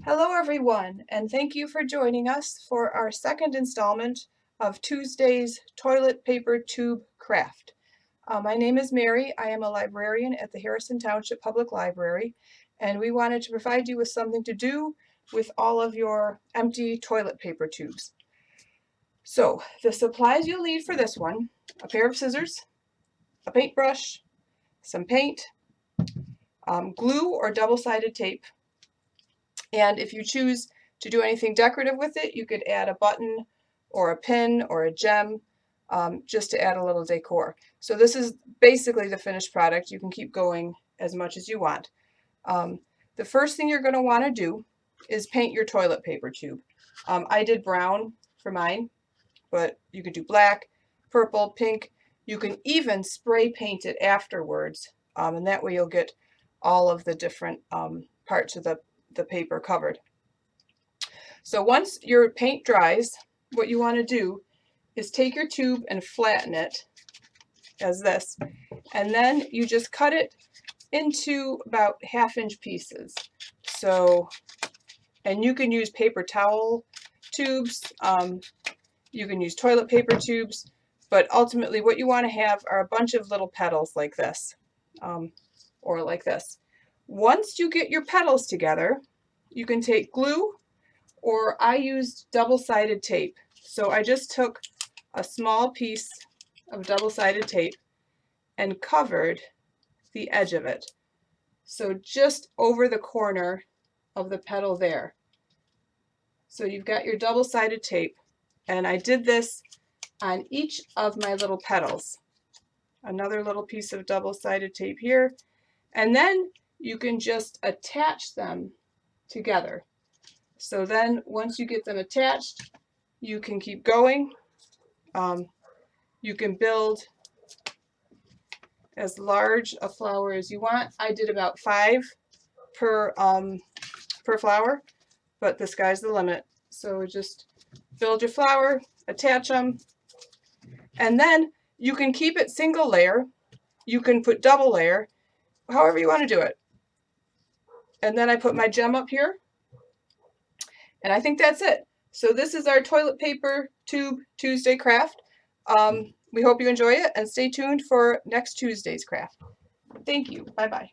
Hello everyone, and thank you for joining us for our second installment of Tuesday's toilet paper tube craft. My name is Mary. I am a librarian at the Harrison Township Public Library, and we wanted to provide you with something to do with all of your empty toilet paper tubes. So the supplies you'll need for this one: a pair of scissors, a paintbrush, some paint, glue or double-sided tape, and if you choose to do anything decorative with it, you could add a button or a pin or a gem just to add a little decor. So this is basically the finished product. You can keep going as much as you want. The first thing you're going to want to do is paint your toilet paper tube. I did brown for mine, but you could do black, purple, pink. You can even spray paint it afterwards, and that way you'll get all of the different parts of the paper covered. So once your paint dries, what you want to do is take your tube and flatten it as this, and then you just cut it into about 1/2-inch pieces. So, and you can use paper towel tubes, you can use toilet paper tubes, but ultimately what you want to have are a bunch of little petals like this, or like this. Once you get your petals together, you can take glue, or I used double-sided tape. So I just took a small piece of double-sided tape and covered the edge of it. So just over the corner of the petal there. So you've got your double-sided tape, and I did this on each of my little petals. Another little piece of double-sided tape here, and then you can just attach them together. So then once you get them attached, you can keep going. You can build as large a flower as you want. I did about 5 per flower, but the sky's the limit. So just build your flower, attach them, and then you can keep it single layer. You can put double layer, however you want to do it. And then I put my gem up here, and I think that's it. So this is our toilet paper tube Tuesday craft. We hope you enjoy it, and stay tuned for next Tuesday's craft. Thank you. Bye-bye.